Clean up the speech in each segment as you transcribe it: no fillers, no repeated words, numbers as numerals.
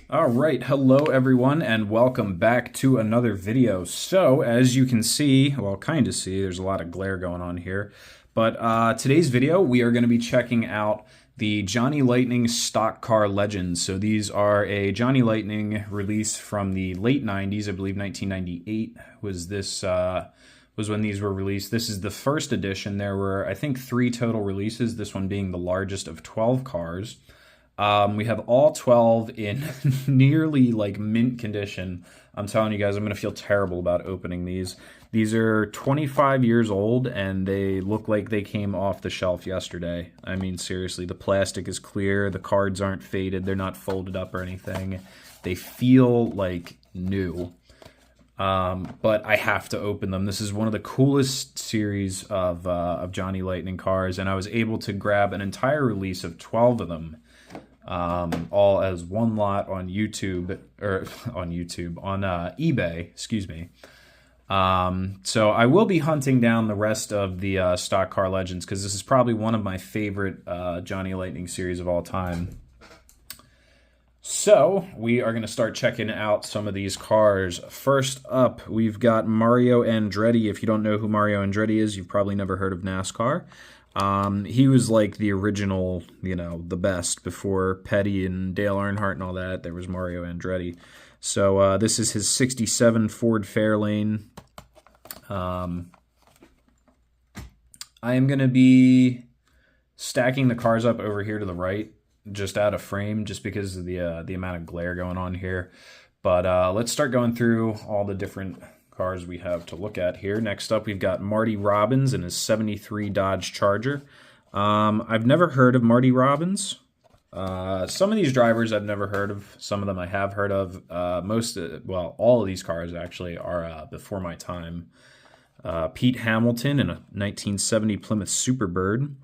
All right, hello everyone, and welcome back to another video. So, as you can see, well, kind of see, there's a lot of glare going on here. But today's video, we are going to be checking out the Johnny Lightning Stock Car Legends. So these are a Johnny Lightning release from the late 90s, I believe 1998 was when these were released. This is the first edition. There were, I think, 3 total releases, this one being the largest of 12 cars. We have all 12 in nearly like mint condition. I'm telling you guys, I'm going to feel terrible about opening these. These are 25 years old and they look like they came off the shelf yesterday. I mean, seriously, the plastic is clear. The cards aren't faded. They're not folded up or anything. They feel like new. But I have to open them. This is one of the coolest series of Johnny Lightning cars, and I was able to grab an entire release of 12 of them. All as one lot on YouTube, on eBay, excuse me. So I will be hunting down the rest of the Stock Car Legends because this is probably one of my favorite Johnny Lightning series of all time. So we are going to start checking out some of these cars. First up, we've got Mario Andretti. If you don't know who Mario Andretti is, you've probably never heard of NASCAR. He was like the original, the best before Petty and Dale Earnhardt and all that. There was Mario Andretti. So this is his 67 Ford Fairlane. I am going to be stacking the cars up over here to the right, just out of frame, just because of the amount of glare going on here. But let's start going through all the different cars we have to look at here. Next up, we've got Marty Robbins and his 73 Dodge Charger. I've never heard of Marty Robbins. Some of these drivers I've never heard of. Some of them I have heard of. All of these cars actually are before my time. Pete Hamilton in a 1970 Plymouth Superbird.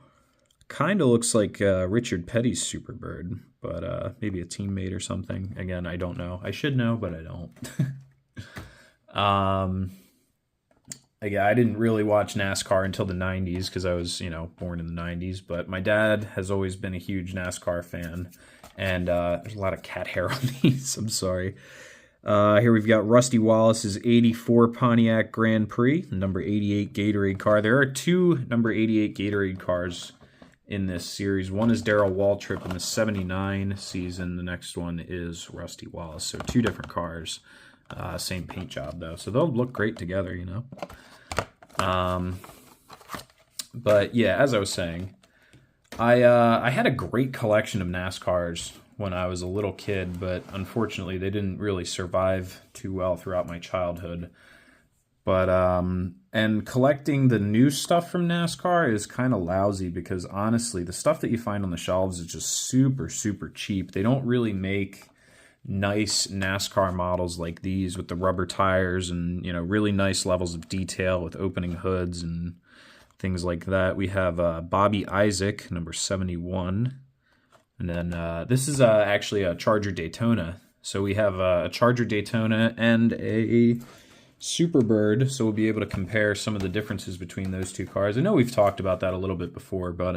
Kind of looks like Richard Petty's Superbird, but maybe a teammate or something. Again, I don't know. I should know, but I don't. Again, I didn't really watch NASCAR until the 90s because I was, born in the 90s, but my dad has always been a huge NASCAR fan, and there's a lot of cat hair on these. I'm sorry. Here we've got Rusty Wallace's 84 Pontiac Grand Prix, number 88 Gatorade car. There are 2 number 88 Gatorade cars in this series. One is Darrell Waltrip in the 79 season. The next one is Rusty Wallace. So 2 different cars. Same paint job, though. So they'll look great together, But, yeah, as I was saying, I had a great collection of NASCARs when I was a little kid, but unfortunately they didn't really survive too well throughout my childhood. But, and collecting the new stuff from NASCAR is kind of lousy because, honestly, the stuff that you find on the shelves is just super, super cheap. They don't really make nice NASCAR models like these with the rubber tires and, really nice levels of detail with opening hoods and things like that. We have Bobby Isaac, number 71. And then this is actually a Charger Daytona. So we have a Charger Daytona and a Superbird, so we'll be able to compare some of the differences between those 2 cars. I know we've talked about that a little bit before, but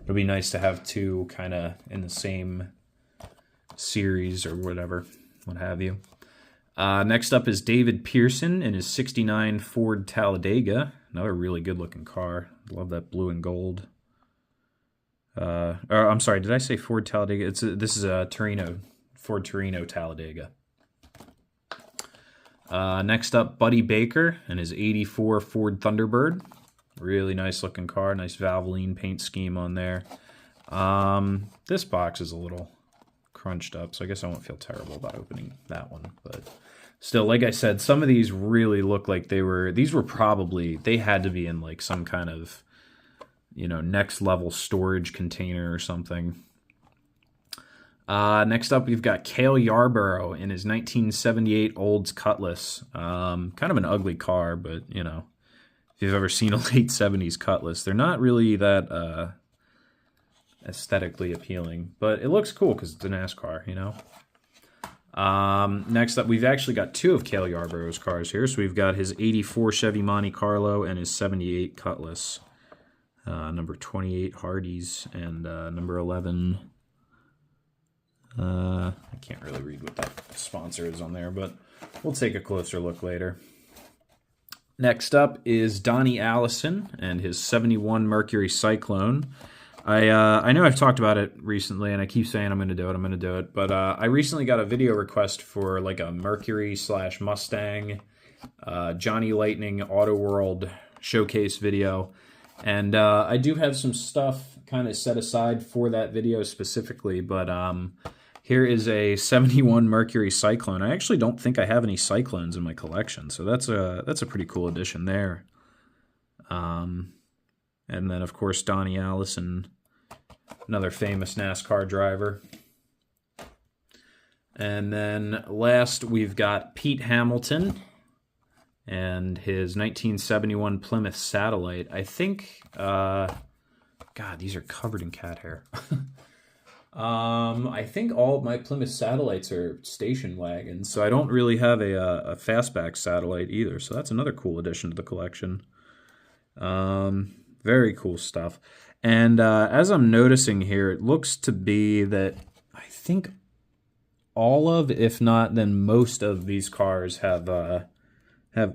it'll be nice to have 2 kind of in the same series or whatever, what have you. Next up is David Pearson in his 69 Ford Talladega. Another really good looking car. Love that blue and gold. I'm sorry, did I say Ford Talladega? This is a Ford Torino Talladega. Next up, Buddy Baker and his 84 Ford Thunderbird. Really nice looking car, nice Valvoline paint scheme on there. This box is a little crunched up, so I guess I won't feel terrible about opening that one, but still, like I said, some of these really look like they had to be in like some kind of, next level storage container or something. Next up, we've got Cale Yarborough in his 1978 Olds Cutlass. Kind of an ugly car, but, if you've ever seen a late 70s Cutlass, they're not really that aesthetically appealing, but it looks cool because it's a NASCAR, Next up, we've actually got 2 of Cale Yarborough's cars here. So we've got his 84 Chevy Monte Carlo and his 78 Cutlass. Number 28 Hardee's and number 11. I I can't really read what that sponsor is on there, but we'll take a closer look later. Next up is Donnie Allison and his 71 Mercury Cyclone. I know I've talked about it recently, and I keep saying I'm going to do it, but I recently got a video request for like a Mercury / Mustang Johnny Lightning Auto World showcase video, and I do have some stuff kind of set aside for that video specifically, but here is a 71 Mercury Cyclone. I actually don't think I have any Cyclones in my collection, so that's a pretty cool addition there. And then, of course, Donnie Allison, another famous NASCAR driver. And then last, we've got Pete Hamilton and his 1971 Plymouth Satellite. I think, God, these are covered in cat hair. I think all of my Plymouth Satellites are station wagons, so I don't really have a fastback Satellite either, so that's another cool addition to the collection. Very cool stuff. And as I'm noticing here, it looks to be that I think all of, if not then most of these cars have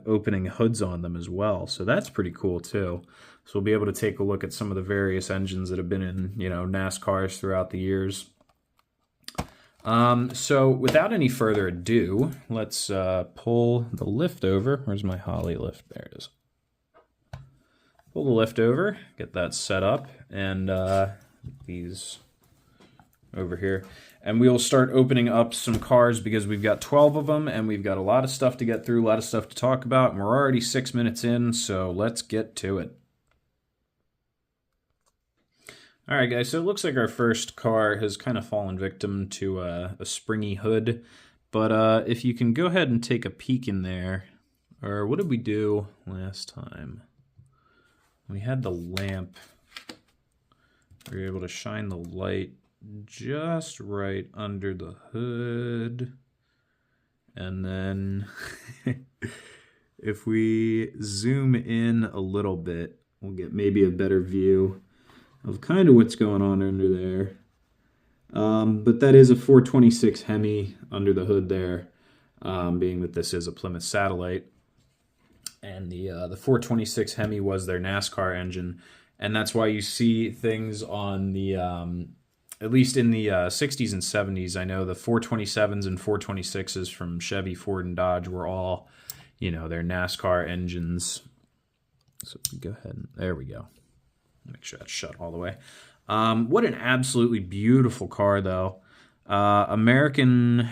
opening hoods on them as well. So that's pretty cool too. So we'll be able to take a look at some of the various engines that have been in, NASCARs throughout the years. So without any further ado, let's pull the lift over. Where's my Holly lift? There it is. Pull the lift over, get that set up, and these over here. And we'll start opening up some cars because we've got 12 of them, and we've got a lot of stuff to get through, a lot of stuff to talk about, and we're already 6 minutes in, so let's get to it. All right, guys, so it looks like our first car has kind of fallen victim to a springy hood, but if you can go ahead and take a peek in there, or what did we do last time? We had the lamp. We were able to shine the light just right under the hood. And then if we zoom in a little bit, we'll get maybe a better view of kind of what's going on under there. But that is a 426 Hemi under the hood there, being that this is a Plymouth Satellite. And the 426 Hemi was their NASCAR engine, and that's why you see things on the, at least in the 60s and 70s, I know the 427s and 426s from Chevy, Ford, and Dodge were all, their NASCAR engines. So go ahead, and there we go. Make sure that's shut all the way. What an absolutely beautiful car, though. American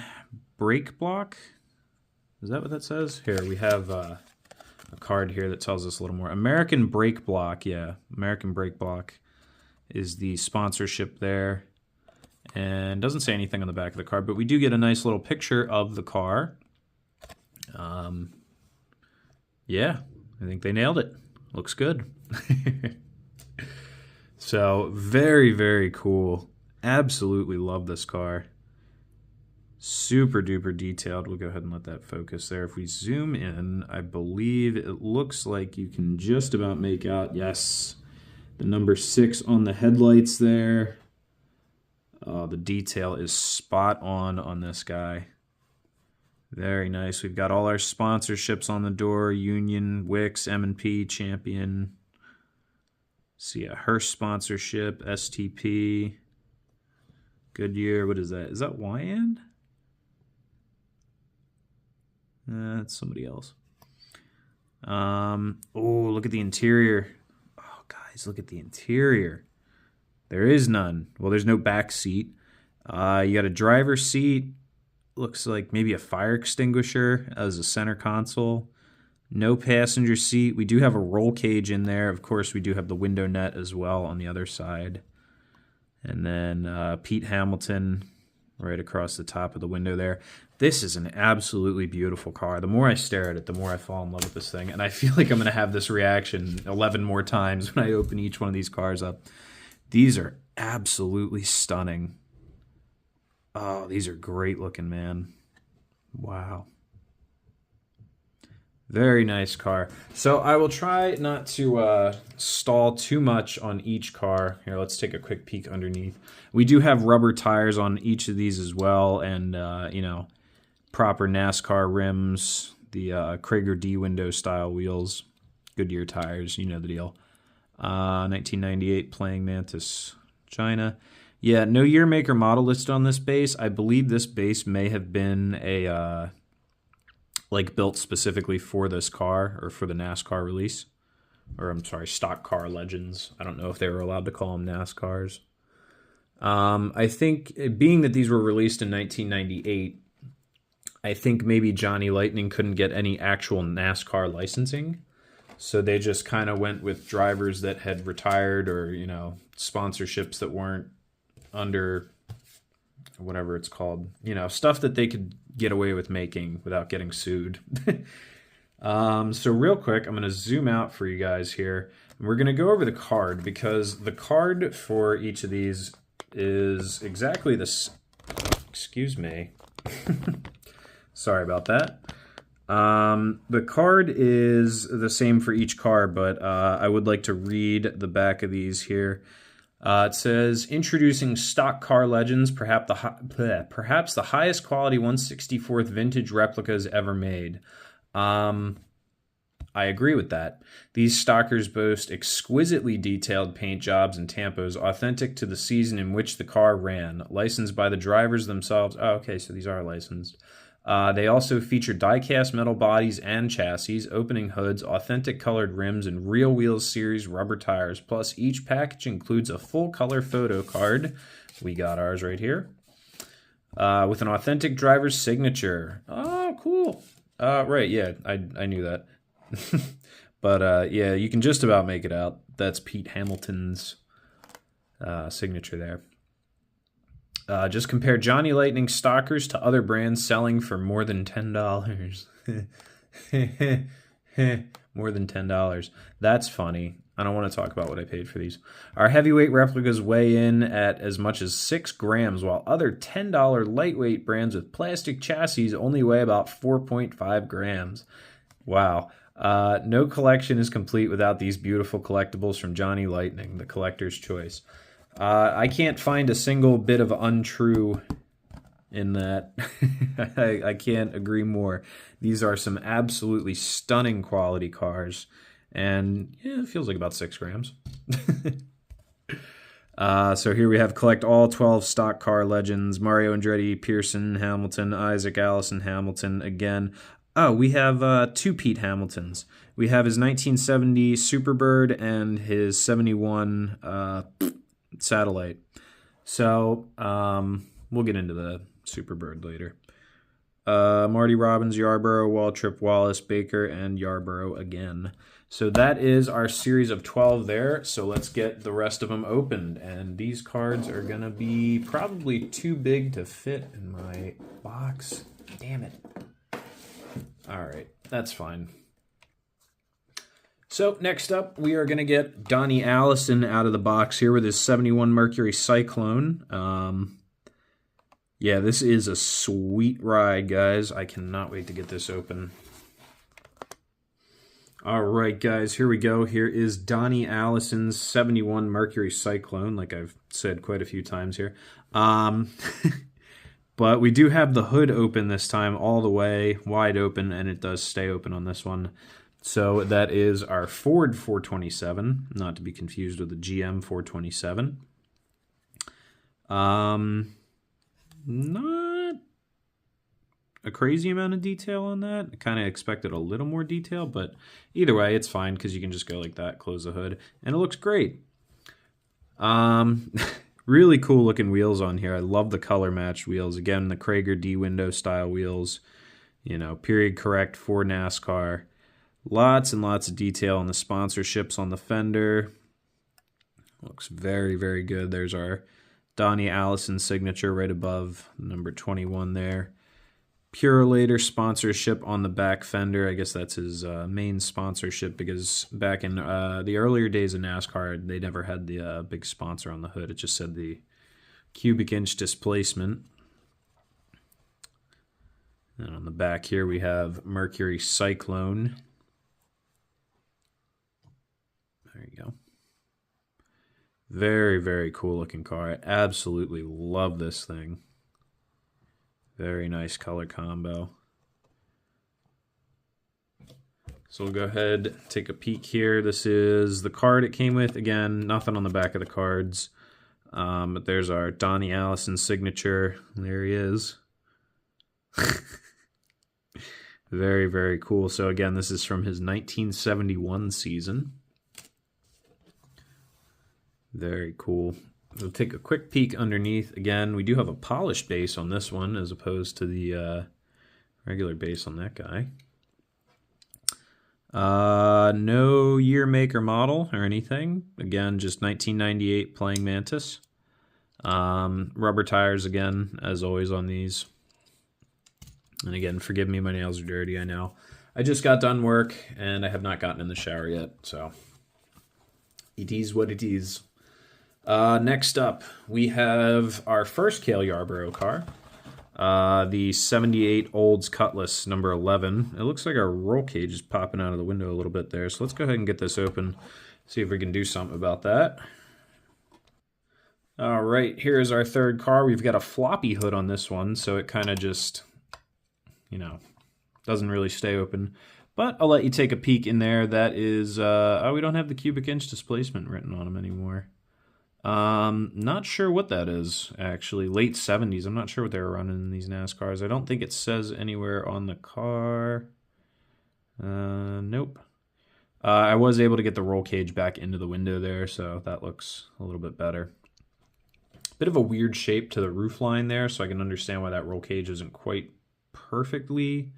brake block? Is that what that says? Here, we have a card here that tells us a little more. American Brake Block, yeah. American Brake Block is the sponsorship there. And doesn't say anything on the back of the card, but we do get a nice little picture of the car. Yeah, I think they nailed it. Looks good. So, very, very cool. Absolutely love this car. Super duper detailed. We'll go ahead and let that focus there. If we zoom in, I believe it looks like you can just about make out, yes, the number 6 on the headlights there. The detail is spot on this guy. Very nice. We've got all our sponsorships on the door: Union, Wix, M&P, Champion. See a Hearst sponsorship, STP, Goodyear. What is that? Is that YN? That's somebody else. Oh, look at the interior. Oh, guys, look at the interior. There is none. Well, there's no back seat. You got a driver's seat. Looks like maybe a fire extinguisher as a center console. No passenger seat. We do have a roll cage in there. Of course, we do have the window net as well on the other side. And then Pete Hamilton right across the top of the window there. This is an absolutely beautiful car. The more I stare at it, the more I fall in love with this thing. And I feel like I'm going to have this reaction 11 more times when I open each one of these cars up. These are absolutely stunning. Oh, these are great looking, man. Wow. Very nice car. So I will try not to stall too much on each car. Here, let's take a quick peek underneath. We do have rubber tires on each of these as well, and you know, proper NASCAR rims, the Krager D window style wheels, Goodyear tires, you know the deal. 1998 Playing Mantis, China. Yeah, no year, make, or model listed on this base. I believe this base may have been a like built specifically for this car or for the NASCAR release. Or I'm sorry, Stock Car Legends. I don't know if they were allowed to call them NASCARs. I think, being that these were released in 1998, I think maybe Johnny Lightning couldn't get any actual NASCAR licensing. So they just kind of went with drivers that had retired, or, you know, sponsorships that weren't under whatever it's called. You know, stuff that they could get away with making without getting sued. So real quick, I'm going to zoom out for you guys here. And we're going to go over the card, because the card for each of these is exactly this. Excuse me. Sorry about that. The card is the same for each car, but I would like to read the back of these here. It says, introducing Stock Car Legends, perhaps the highest quality 164th vintage replicas ever made. I agree with that. These stockers boast exquisitely detailed paint jobs and tampos authentic to the season in which the car ran, licensed by the drivers themselves. Oh, okay, so these are licensed. They also feature die-cast metal bodies and chassis, opening hoods, authentic colored rims, and Real Wheels Series rubber tires. Plus, each package includes a full-color photo card. We got ours right here. With an authentic driver's signature. Oh, cool. Right, yeah, I knew that. But, yeah, you can just about make it out. That's Pete Hamilton's signature there. Just compare Johnny Lightning stockers to other brands selling for more than $10. More than $10. That's funny. I don't want to talk about what I paid for these. Our heavyweight replicas weigh in at as much as 6 grams, while other $10 lightweight brands with plastic chassis only weigh about 4.5 grams. Wow. No collection is complete without these beautiful collectibles from Johnny Lightning, the collector's choice. I can't find a single bit of untrue in that. I can't agree more. These are some absolutely stunning quality cars. And yeah, it feels like about 6 grams. So here we have collect all 12 Stock Car Legends. Mario Andretti, Pearson, Hamilton, Isaac Allison, Hamilton again. Oh, we have 2 Pete Hamiltons. We have his 1970 Superbird and his 71... Satellite. So we'll get into the Superbird later. Marty Robbins, Yarborough, Waltrip, Wallace, Baker, and Yarborough again. So that is our series of 12 there. So let's get the rest of them opened. And these cards are going to be probably too big to fit in my box. Damn it. All right, that's fine. So next up, we are going to get Donnie Allison out of the box here with his 71 Mercury Cyclone. Yeah, this is a sweet ride, guys. I cannot wait to get this open. All right, guys, here we go. Here is Donnie Allison's 71 Mercury Cyclone, like I've said quite a few times here. But we do have the hood open this time, all the way, wide open, and it does stay open on this one. So that is our Ford 427, not to be confused with the GM 427. Not a crazy amount of detail on that. I kind of expected a little more detail, but either way, it's fine because you can just go like that, close the hood, and it looks great. Really cool looking wheels on here. I love the color matched wheels. Again, the Krager D window style wheels, you know, period correct for NASCAR. Lots and lots of detail on the sponsorships on the fender. Looks very, very good. There's our Donnie Allison signature right above number 21 there. Purolator sponsorship on the back fender. I guess that's his main sponsorship, because back in the earlier days of NASCAR, they never had the big sponsor on the hood. It just said the cubic inch displacement. And on the back here we have Mercury Cyclone. There you go. Very, very cool looking car. I absolutely love this thing. Very nice color combo. So we'll go ahead, take a peek here. This is the card it came with. Again, nothing on the back of the cards. But there's our Donnie Allison signature. There he is. Very, very cool. So again, this is from his 1971 season. Very cool. We'll take a quick peek underneath. Again, we do have a polished base on this one as opposed to the regular base on that guy. No year, make, or model or anything. Again, just 1998 Playing Mantis. Rubber tires again, as always on these. And again, forgive me, my nails are dirty, I know. I just got done work, and I have not gotten in the shower yet, so it is what it is. Next up, we have our first Cale Yarborough car. The 78 Olds Cutlass, number 11. It looks like our roll cage is popping out of the window a little bit there, so let's go ahead and get this open, see if we can do something about that. All right, here's our third car. We've got a floppy hood on this one, so it kind of just, you know, doesn't really stay open. But I'll let you take a peek in there. That is, oh, we don't have the cubic inch displacement written on them anymore. Not sure what that is, actually. Late 70s. I'm not sure what they were running in these NASCARs. I don't think it says anywhere on the car. Nope. I was able to get the roll cage back into the window there, so that looks a little bit better. Bit of a weird shape to the roof line there, so I can understand why that roll cage isn't quite perfectly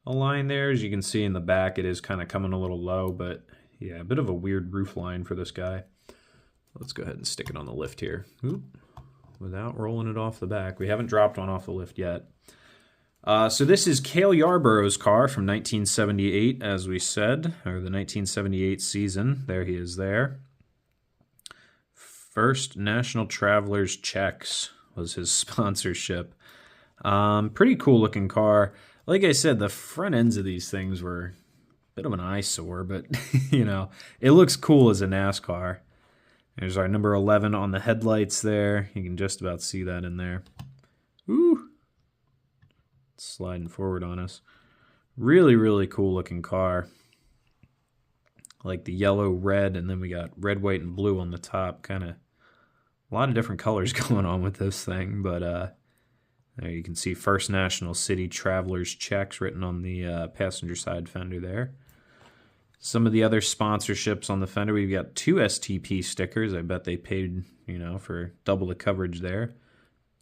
aligned there. As you can see in the back, it is kind of coming a little low, but yeah, a bit of a weird roof line for this guy. Let's go ahead and stick it on the lift here. Oop, without rolling it off the back. We haven't dropped one off the lift yet. So this is Cale Yarborough's car from 1978, as we said, or the 1978 season. There he is there. First National Travelers Checks was his sponsorship. Pretty cool looking car. Like I said, the front ends of these things were a bit of an eyesore, but you know, it looks cool as a NASCAR. There's our number 11 on the headlights there. You can just about see that in there. Ooh. It's sliding forward on us. Really, really cool looking car. Like the yellow, red, and then we got red, white, and blue on the top. Kind of a lot of different colors going on with this thing. But there you can see First National City Travelers Checks written on the passenger side fender there. Some of the other sponsorships on the fender, we've got 2 STP stickers. I bet they paid, you know, for double the coverage there.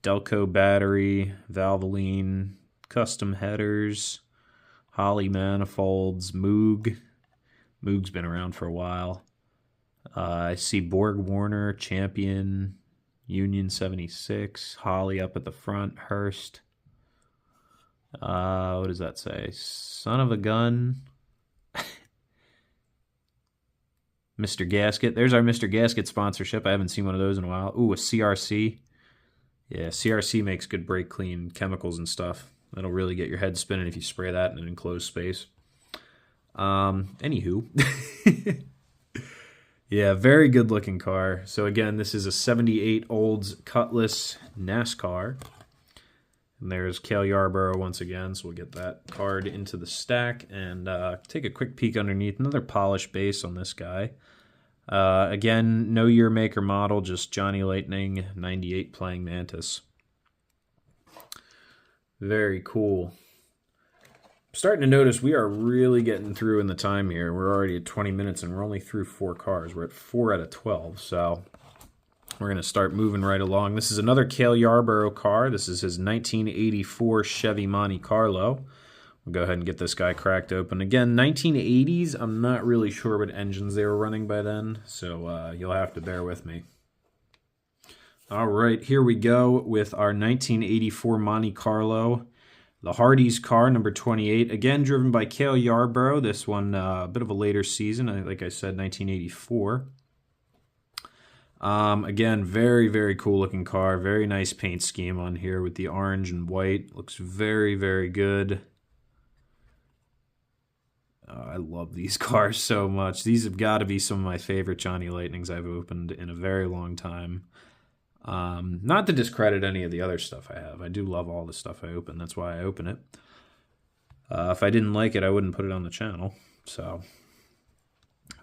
Delco battery, Valvoline, custom headers, Holley manifolds, Moog. Moog's been around for a while. I see Borg Warner, Champion, Union 76, Holley up at the front, Hurst. What does that say? Son of a gun. Mr. Gasket. There's our Mr. Gasket sponsorship. I haven't seen one of those in a while. Ooh, a CRC. Yeah, CRC makes good brake clean chemicals and stuff. That'll really get your head spinning if you spray that in an enclosed space. Anywho. Yeah, very good looking car. So again, this is a 78 Olds Cutlass NASCAR. And there's Cale Yarborough once again, so we'll get that card into the stack and take a quick peek underneath. Another polished base on this guy. Again, no year, make, or model, just Johnny Lightning 98 Playing Mantis. Very cool. I'm starting to notice we are really getting through in the time here. We're already at 20 minutes and we're only through 4 cars. We're at 4 out of 12, so we're going to start moving right along. This is another Cale Yarborough car. This is his 1984 Chevy Monte Carlo. We'll go ahead and get this guy cracked open. Again, 1980s. I'm not really sure what engines they were running by then, so you'll have to bear with me. All right, here we go with our 1984 Monte Carlo. The Hardee's car, number 28. Again, driven by Cale Yarborough. This one, a bit of a later season. Like I said, 1984. Again, very, very cool looking car. Very nice paint scheme on here with the orange and white. Looks very, very good. I love these cars so much. These have got to be some of my favorite Johnny Lightnings I've opened in a very long time. Not to discredit any of the other stuff I have. I do love all the stuff I open. That's why I open it. If I didn't like it, I wouldn't put it on the channel. So,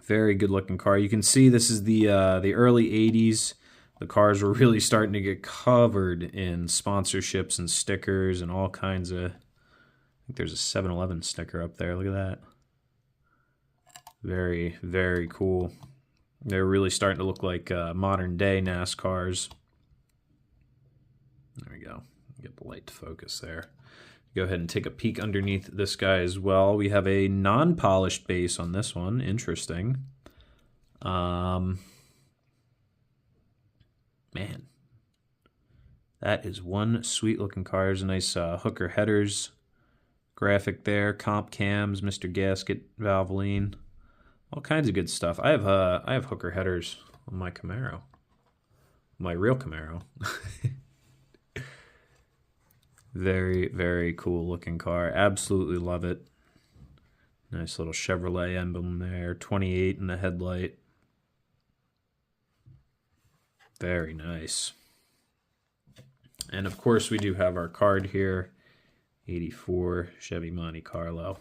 very good looking car. You can see this is the early 80s. The cars were really starting to get covered in sponsorships and stickers and all kinds of... I think there's a 7-Eleven sticker up there. Look at that. Very, very cool. They're really starting to look like modern day NASCARs. There we go. Get the light to focus there. Go ahead and take a peek underneath this guy as well. We have a non-polished base on this one. Interesting. Man. That is one sweet looking car. There's a nice hooker headers graphic there. Comp cams, Mr. Gasket, Valvoline. All kinds of good stuff. I have hooker headers on my Camaro. My real Camaro. Very, very cool looking car. Absolutely love it. Nice little Chevrolet emblem there. 28 in the headlight. Very nice. And of course we do have our card here. 84 Chevy Monte Carlo.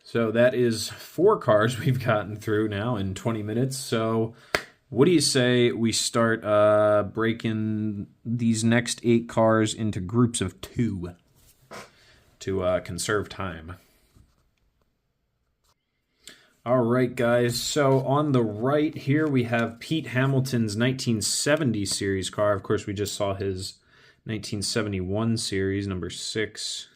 So that is 4 cars we've gotten through now in 20 minutes. So what do you say we start breaking these next 8 cars into groups of 2 to conserve time? All right, guys. So on the right here, we have Pete Hamilton's 1970 series car. Of course, we just saw his 1971 series, number 6,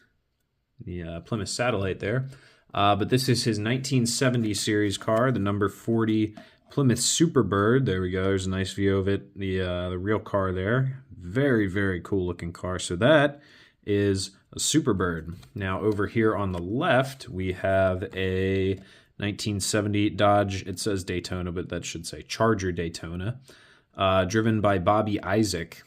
the Plymouth Satellite there. But this is his 1970 series car, the number 40 Plymouth Superbird. There we go. There's a nice view of it. The real car there. Very, very cool looking car. So that is a Superbird. Now over here on the left, we have a 1970 Dodge. It says Daytona, but that should say Charger Daytona, driven by Bobby Isaac.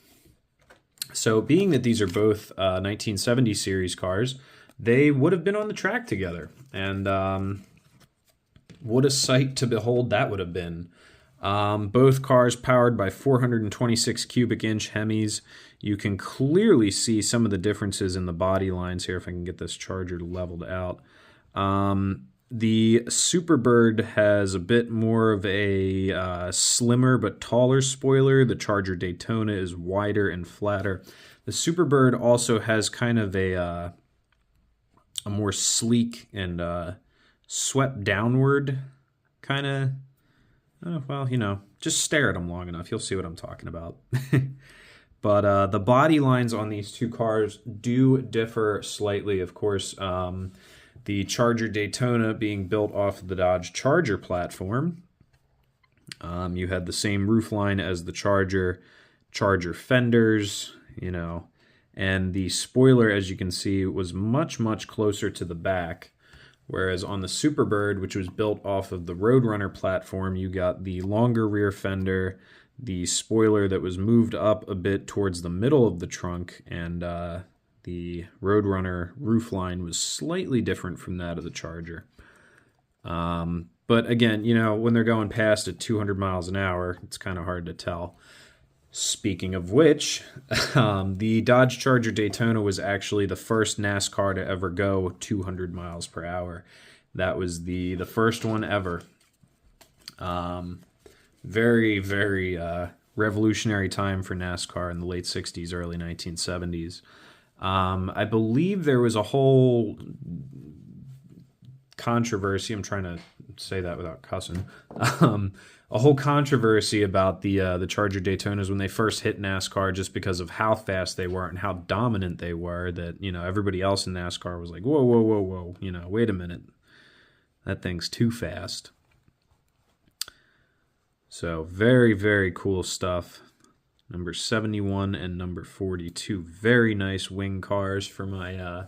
So being that these are both 1970 series cars, they would have been on the track together. And what a sight to behold that would have been. Both cars powered by 426 cubic inch Hemis. You can clearly see some of the differences in the body lines here if I can get this Charger leveled out. The Superbird has a bit more of a slimmer but taller spoiler. The Charger Daytona is wider and flatter. The Superbird also has kind of a more sleek and swept downward kind of, well, you know, just stare at them long enough. You'll see what I'm talking about. But the body lines on these 2 cars do differ slightly. Of course, the Charger Daytona being built off of the Dodge Charger platform. You had the same roofline as the Charger fenders, you know, and the spoiler, as you can see, was much, much closer to the back. Whereas on the Superbird, which was built off of the Roadrunner platform, you got the longer rear fender, the spoiler that was moved up a bit towards the middle of the trunk, and the Roadrunner roofline was slightly different from that of the Charger. But again, you know, when they're going past at 200 miles an hour, it's kind of hard to tell. Speaking of which, the Dodge Charger Daytona was actually the first NASCAR to ever go 200 miles per hour. That was the first one ever. Very, very revolutionary time for NASCAR in the late 60s, early 1970s. I believe there was a whole controversy. I'm trying to say that without cussing. A whole controversy about the Charger Daytonas when they first hit NASCAR, just because of how fast they were and how dominant they were. That, you know, everybody else in NASCAR was like, whoa, whoa, whoa, whoa. You know, wait a minute, that thing's too fast. So very, very cool stuff. Number 71 and number 42. Very nice wing cars for my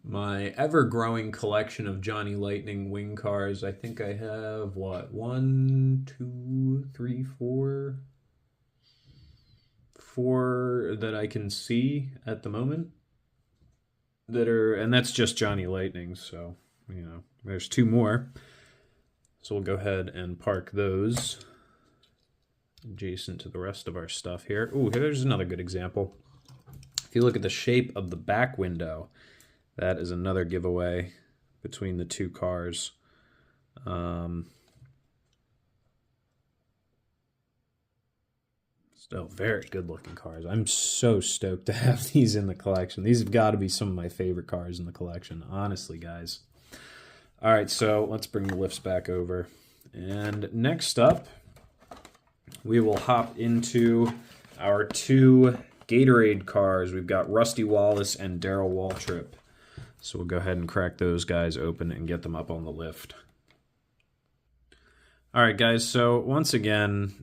my ever-growing collection of Johnny Lightning wing cars. I think I have, what, 1, 2, 3, 4 that I can see at the moment that are, and that's just Johnny Lightning, so, you know, there's 2 more. So we'll go ahead and park those adjacent to the rest of our stuff here. Ooh, here's another good example. If you look at the shape of the back window, that is another giveaway between the 2 cars. Still very good looking cars. I'm so stoked to have these in the collection. These have got to be some of my favorite cars in the collection, honestly, guys. All right, so let's bring the lifts back over. And next up, we will hop into our 2 Gatorade cars. We've got Rusty Wallace and Darrell Waltrip. So we'll go ahead and crack those guys open and get them up on the lift. All right, guys, so once again,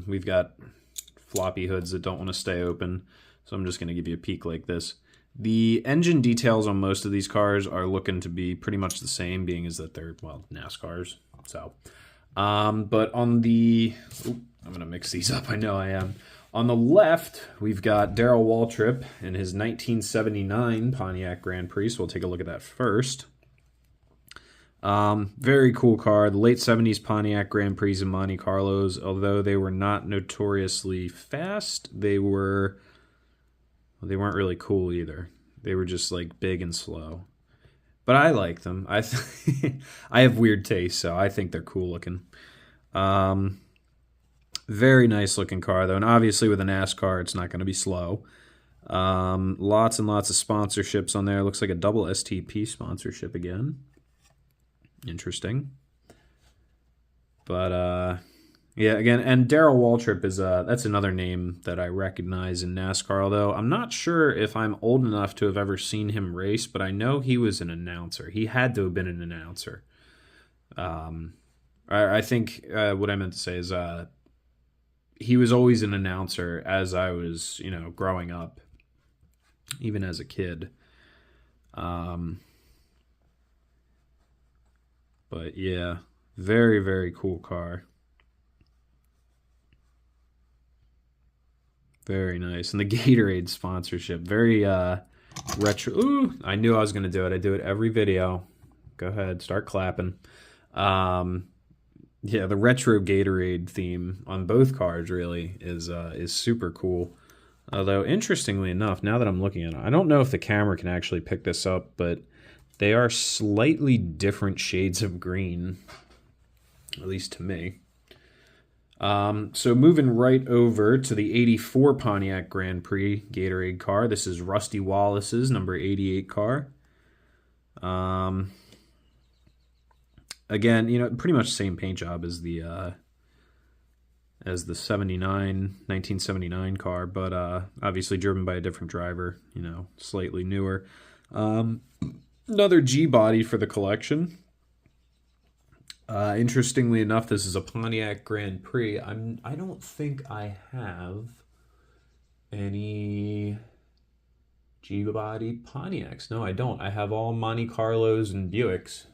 we've got floppy hoods that don't want to stay open. So I'm just going to give you a peek like this. The engine details on most of these cars are looking to be pretty much the same, being as that they're, well, NASCARs. So, but on the, I'm going to mix these up, I know I am. On the left, we've got Darrell Waltrip in his 1979 Pontiac Grand Prix, so we'll take a look at that first. Very cool car. The late 70s Pontiac Grand Prix in Monte Carlos, although they were not notoriously fast, they weren't really cool either. They were just like big and slow. But I like them. I have weird taste, so I think they're cool looking. Very nice looking car though, and obviously with a NASCAR it's not going to be slow. Lots and lots of sponsorships on there. Looks like a double STP sponsorship again. Interesting. But yeah, again, and Darrell Waltrip is that's another name that I recognize in NASCAR, although I'm not sure if I'm old enough to have ever seen him race, but I know he was an announcer. He had to have been an announcer. I think what I meant to say is he was always an announcer as I was, you know, growing up, even as a kid. But yeah, very, very cool car. Very nice. And the Gatorade sponsorship, very retro. Ooh, I knew I was going to do it. I do it every video. Go ahead, start clapping. Yeah, the retro Gatorade theme on both cars really is super cool. Although, interestingly enough, now that I'm looking at it, I don't know if the camera can actually pick this up, but they are slightly different shades of green, at least to me. So moving right over to the 84 Pontiac Grand Prix Gatorade car. This is Rusty Wallace's number 88 car. Again, you know, pretty much the same paint job as the 1979 car, but obviously driven by a different driver, you know, slightly newer. Another G body for the collection. Interestingly enough, this is a Pontiac Grand Prix. I don't think I have any G body Pontiacs. No, I don't. I have all Monte Carlos and Buicks.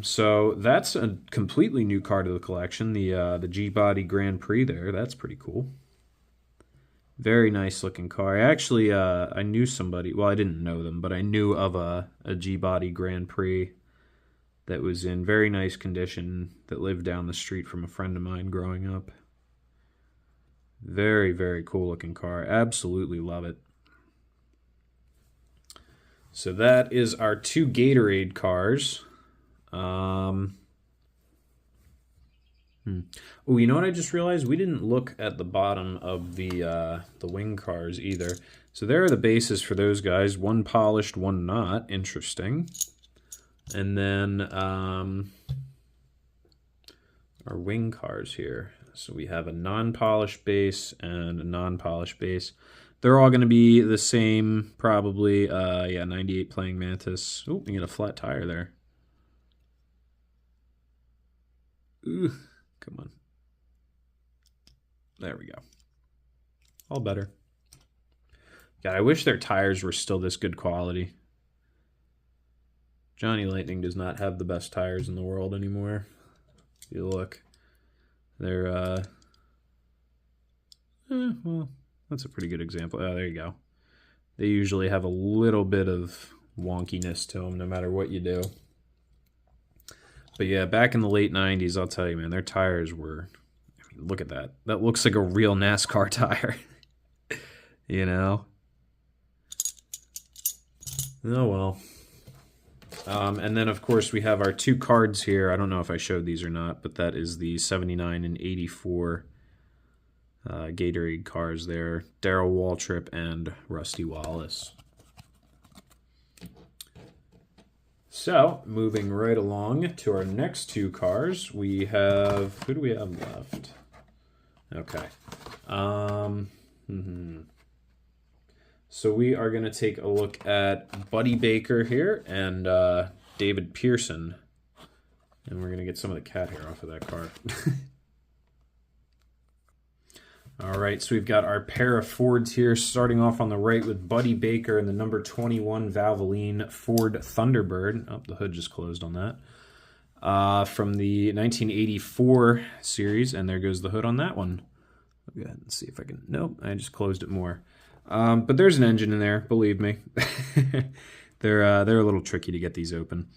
So that's a completely new car to the collection. The G body Grand Prix there. That's pretty cool. Very nice looking car. Actually, I knew somebody. Well, I didn't know them, but I knew of a G body Grand Prix that was in very nice condition that lived down the street from a friend of mine growing up. Very, very cool looking car. Absolutely love it. So that is our 2 Gatorade cars. Oh, you know what I just realized? We didn't look at the bottom of the wing cars either. So there are the bases for those guys. One polished, one not. Interesting. And then our wing cars here. So we have a non-polished base and a non-polished base. They're all going to be the same, probably. Yeah, 98 Playing Mantis. Oh, you get a flat tire there. Ooh, come on. There we go. All better. God, I wish their tires were still this good quality. Johnny Lightning does not have the best tires in the world anymore. If you look, they're, well, that's a pretty good example. Oh, there you go. They usually have a little bit of wonkiness to them no matter what you do. But yeah, back in the late 90s, I'll tell you, man, their tires were, I mean, look at that. That looks like a real NASCAR tire. You know? Oh, well. And then, of course, we have our two cards here. I don't know if I showed these or not, but that is the 79 and 84 Gatorade cars there. Darrell Waltrip and Rusty Wallace. So, moving right along to our next two cars, we have... Who do we have left? Okay. So we are going to take a look at Buddy Baker here and David Pearson. And we're going to get some of the cat hair off of that car. All right, so we've got our pair of Fords here, starting off on the right with Buddy Baker and the number 21 Valvoline Ford Thunderbird. Oh, the hood just closed on that. From the 1984 series, and there goes the hood on that one. I'll go ahead and see if I can... Nope, I just closed it more. But there's an engine in there, believe me. They're a little tricky to get these open.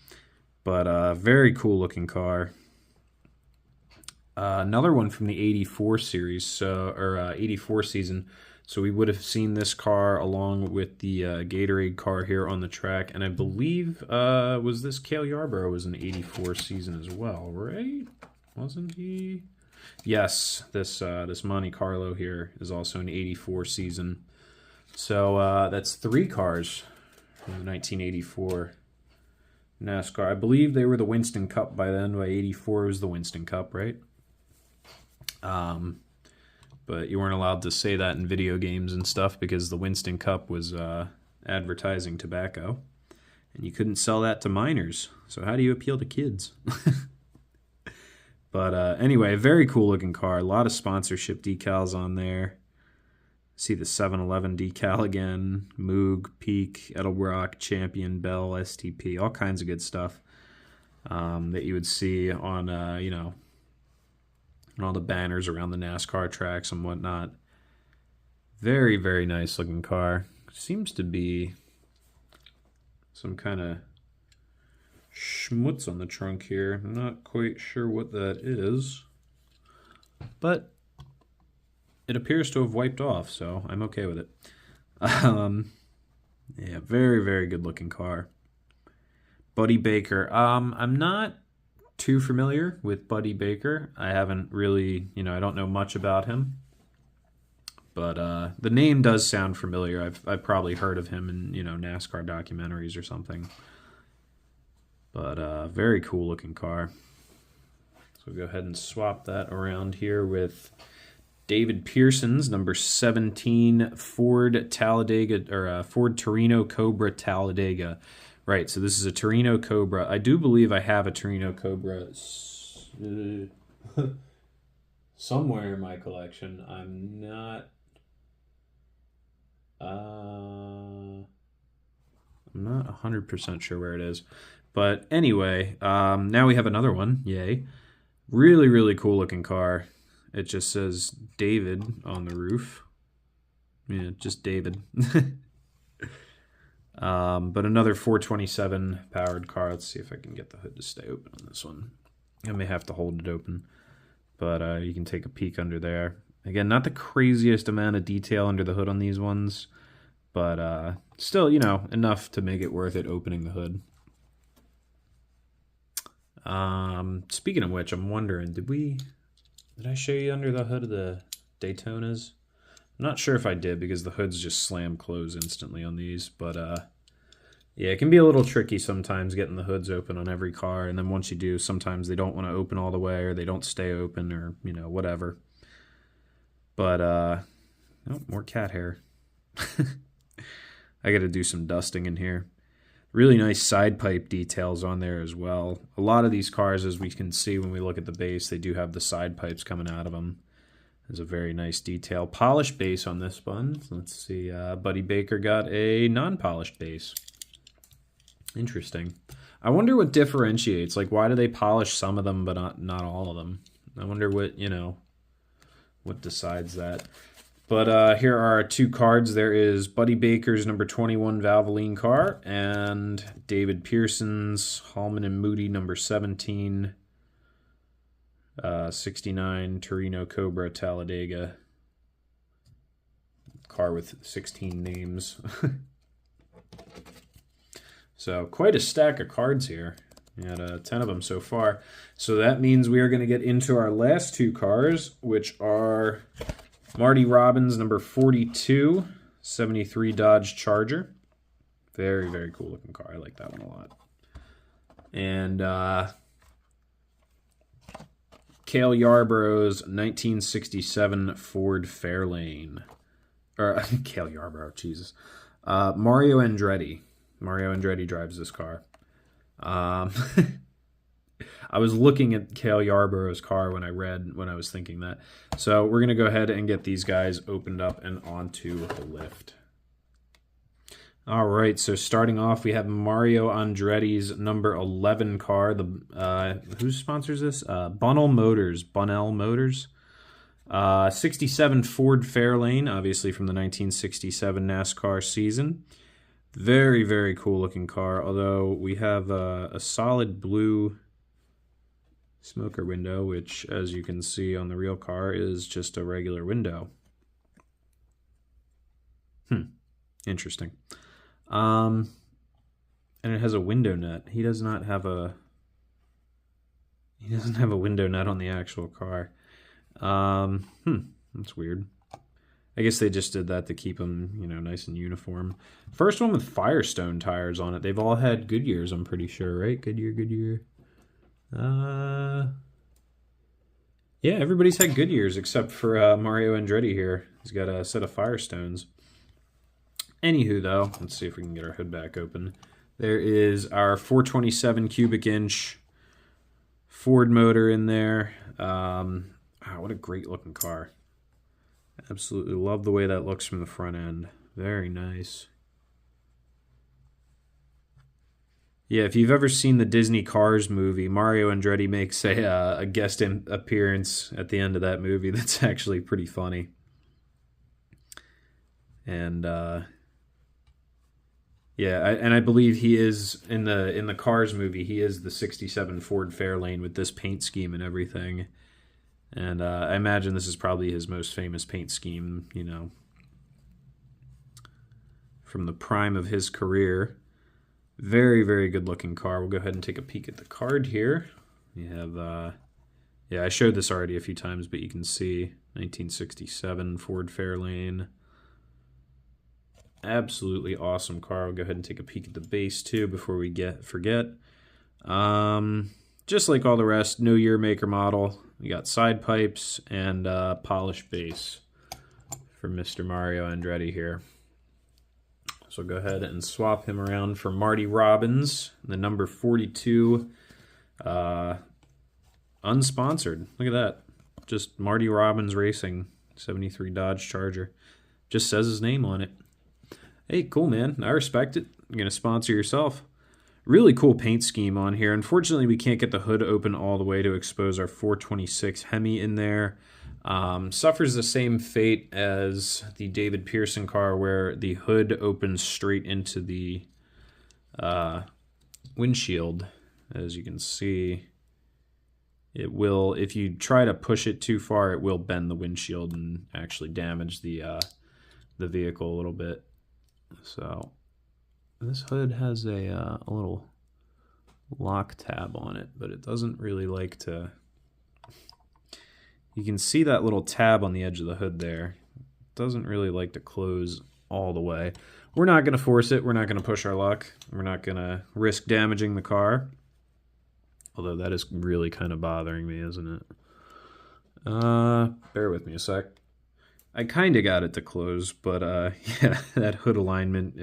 But very cool looking car. Another one from the 84 series, or 84 season. So we would have seen this car along with the Gatorade car here on the track. And I believe, was this Cale Yarborough was an 84 season as well, right? Wasn't he? Yes, this Monte Carlo here is also an 84 season. So that's three cars from the 1984 NASCAR. I believe they were the Winston Cup by then. By 84 was the Winston Cup, right? But you weren't allowed to say that in video games and stuff because the Winston Cup was advertising tobacco, and you couldn't sell that to minors. So how do you appeal to kids? But anyway, very cool looking car. A lot of sponsorship decals on there. See the 7-Eleven decal again. Moog, Peak, Edelbrock, Champion, Bell, STP, all kinds of good stuff that you would see on, you know, and all the banners around the NASCAR tracks and whatnot. Very, very nice looking car. Seems to be some kind of schmutz on the trunk here. I'm not quite sure what that is, but it appears to have wiped off, so I'm okay with it. Yeah, very, very good looking car. Buddy Baker. I'm not too familiar with Buddy Baker. I haven't really, you know, I don't know much about him. But the name does sound familiar. I've probably heard of him in, you know, NASCAR documentaries or something. But very cool looking car. So we'll go ahead and swap that around here with David Pearson's number 17 Ford Talladega, or Ford Torino Cobra Talladega. Right, so this is a Torino Cobra. I do believe I have a Torino Cobra somewhere in my collection. I'm not 100% sure where it is. But anyway, now we have another one. Yay. Really, really cool looking car. It just says David on the roof. Yeah, just David. But another 427 powered car. Let's see if I can get the hood to stay open on this one. I may have to hold it open, but you can take a peek under there. Again, not the craziest amount of detail under the hood on these ones, but still, you know, enough to make it worth it opening the hood. Speaking of which, I'm wondering, did I show you under the hood of the Daytonas? I'm not sure if I did because the hoods just slam close instantly on these, but yeah, it can be a little tricky sometimes getting the hoods open on every car, and then once you do, sometimes they don't want to open all the way or they don't stay open or, you know, whatever. But, oh, more cat hair. I got to do some dusting in here. Really nice side pipe details on there as well. A lot of these cars, as we can see when we look at the base, they do have the side pipes coming out of them. There's a very nice detail. Polished base on this one. Let's see. Buddy Baker got a non-polished base. Interesting. I wonder what differentiates. Like, why do they polish some of them but not all of them? I wonder what, what decides that. But here are our two cards. There is Buddy Baker's number 21 Valvoline car and David Pearson's Hallman and Moody number 17 69 Torino Cobra Talladega. Car with 16 names. So quite a stack of cards here. We had 10 of them so far. So that means we are going to get into our last two cars, which are Marty Robbins, number 42, 73 Dodge Charger. Very, very cool looking car. I like that one a lot. And Cale Yarborough's 1967 Ford Fairlane. Or Cale Yarborough, Jesus. Mario Andretti. Mario Andretti drives this car. I was looking at Cale Yarborough's car when I was thinking that. So we're going to go ahead and get these guys opened up and onto the lift. All right, so starting off, we have Mario Andretti's number 11 car. Who sponsors this? Bunnell Motors. 67 Ford Fairlane, obviously from the 1967 NASCAR season. Very, very cool looking car, although we have a solid blue smoker window, which, as you can see on the real car, is just a regular window. Interesting. And it has a window nut. He doesn't have a window nut on the actual car. That's weird. I guess they just did that to keep them, nice and uniform. First one with Firestone tires on it. They've all had Goodyears, I'm pretty sure, right? Goodyear. Yeah, everybody's had Goodyears except for Mario Andretti here. He's got a set of Firestones. Anywho, though, let's see if we can get our hood back open. There is our 427 cubic inch Ford motor in there. What a great looking car. Absolutely love the way that looks from the front end. Very nice. Yeah, if you've ever seen the Disney Cars movie, Mario Andretti makes a guest appearance at the end of that movie. That's actually pretty funny. And yeah, I believe he is in the Cars movie. He is the '67 Ford Fairlane with this paint scheme and everything. And I imagine this is probably his most famous paint scheme, from the prime of his career. Very, very good looking car. We'll go ahead and take a peek at the card here. We have, yeah, I showed this already a few times, but you can see 1967 Ford Fairlane. Absolutely awesome car. We'll go ahead and take a peek at the base too before we forget. Just like all the rest, no year, maker, model. We got side pipes and polished base for Mr. Mario Andretti here. So go ahead and swap him around for Marty Robbins, the number 42, unsponsored. Look at that. Just Marty Robbins Racing, 73 Dodge Charger. Just says his name on it. Hey, cool, man. I respect it. You're going to sponsor yourself. Really cool paint scheme on here. Unfortunately, we can't get the hood open all the way to expose our 426 Hemi in there. Suffers the same fate as the David Pearson car, where the hood opens straight into the windshield. As you can see, it will, if you try to push it too far, it will bend the windshield and actually damage the vehicle a little bit. So this hood has a little lock tab on it, but it doesn't really like to... You can see that little tab on the edge of the hood there. It doesn't really like to close all the way. We're not going to force it. We're not going to push our luck. We're not going to risk damaging the car. Although that is really kind of bothering me, isn't it? Bear with me a sec. I kind of got it to close, but yeah, that hood alignment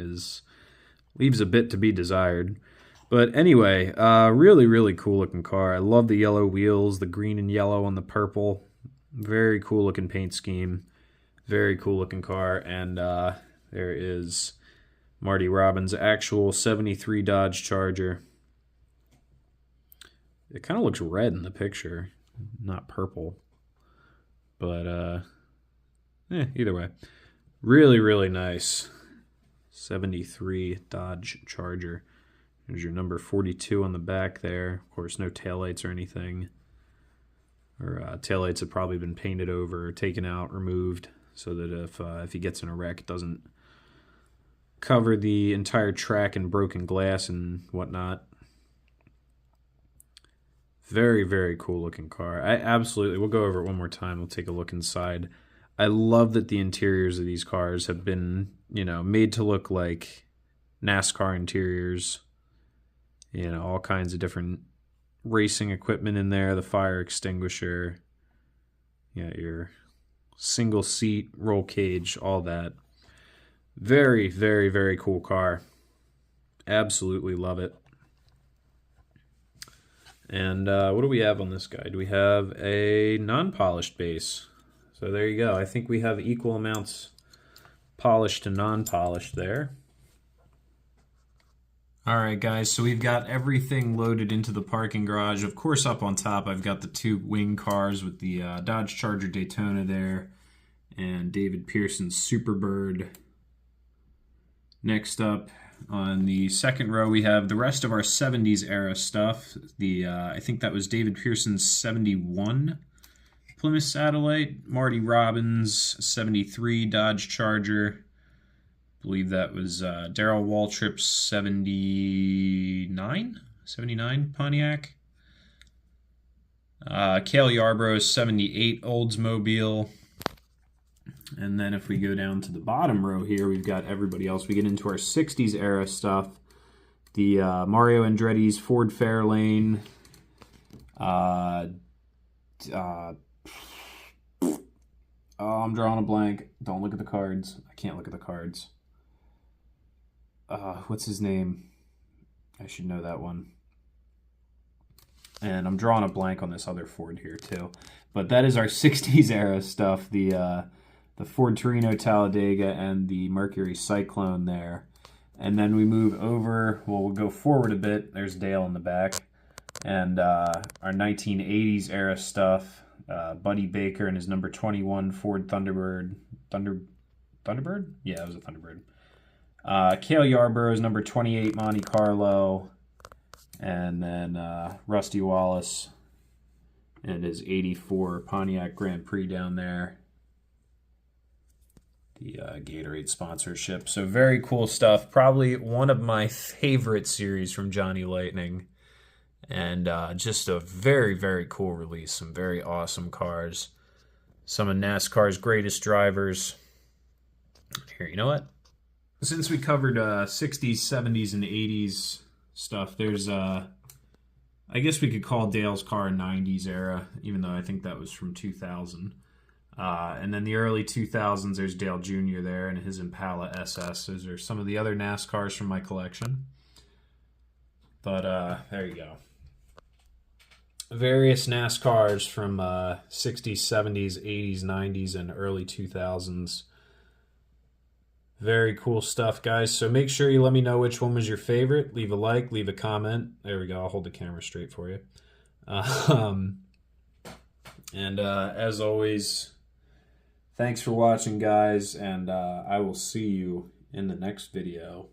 leaves a bit to be desired. But anyway, really, really cool looking car. I love the yellow wheels, the green and yellow on the purple. Very cool looking paint scheme. Very cool looking car. And there is Marty Robbins' actual 73 Dodge Charger. It kind of looks red in the picture, not purple. But either way, really, really nice. 73 Dodge Charger. There's your number 42 on the back there. Of course, no taillights or anything. Or taillights have probably been painted over, taken out, removed, so that if he gets in a wreck, it doesn't cover the entire track in broken glass and whatnot. Very, very cool looking car. We'll go over it one more time. We'll take a look inside. I love that the interiors of these cars have been, made to look like NASCAR interiors. All kinds of different racing equipment in there. The fire extinguisher. Your single seat, roll cage, all that. Very, very, very cool car. Absolutely love it. And what do we have on this guy? Do we have a non-polished base? So there you go. I think we have equal amounts polished to non-polished there. All right, guys, so we've got everything loaded into the parking garage. Of course, up on top, I've got the two wing cars with the Dodge Charger Daytona there and David Pearson's Superbird. Next up, on the second row, we have the rest of our 70s era stuff. I think that was David Pearson's 71 Plymouth Satellite, Marty Robbins' 73 Dodge Charger. I believe that was Darrell Waltrip's 79 Pontiac. Cale Yarborough's 78 Oldsmobile. And then if we go down to the bottom row here, we've got everybody else. We get into our 60s era stuff. The Mario Andretti's Ford Fairlane. I'm drawing a blank. Don't look at the cards. I can't look at the cards. What's his name? I should know that one. And I'm drawing a blank on this other Ford here too. But that is our 60s era stuff. The Ford Torino Talladega and the Mercury Cyclone there. And then we move over, we'll go forward a bit. There's Dale in the back. And our 1980s era stuff, Buddy Baker and his number 21 Ford Thunderbird. Thunderbird? Yeah, it was a Thunderbird. Cale Yarborough's number 28 Monte Carlo. And then Rusty Wallace and his 84 Pontiac Grand Prix down there. The Gatorade sponsorship. So very cool stuff. Probably one of my favorite series from Johnny Lightning. And just a very, very cool release. Some very awesome cars. Some of NASCAR's greatest drivers. Here, you know what? Since we covered 60s, 70s, and 80s stuff, there's, I guess we could call Dale's car 90s era, even though I think that was from 2000. And then the early 2000s, there's Dale Jr. there and his Impala SS. Those are some of the other NASCARs from my collection. But there you go. Various NASCARs from 60s, 70s, 80s, 90s, and early 2000s. Very cool stuff, guys. So make sure you let me know which one was your favorite. Leave a like, leave a comment. There we go. I'll hold the camera straight for you. And as always, thanks for watching, guys, and I will see you in the next video.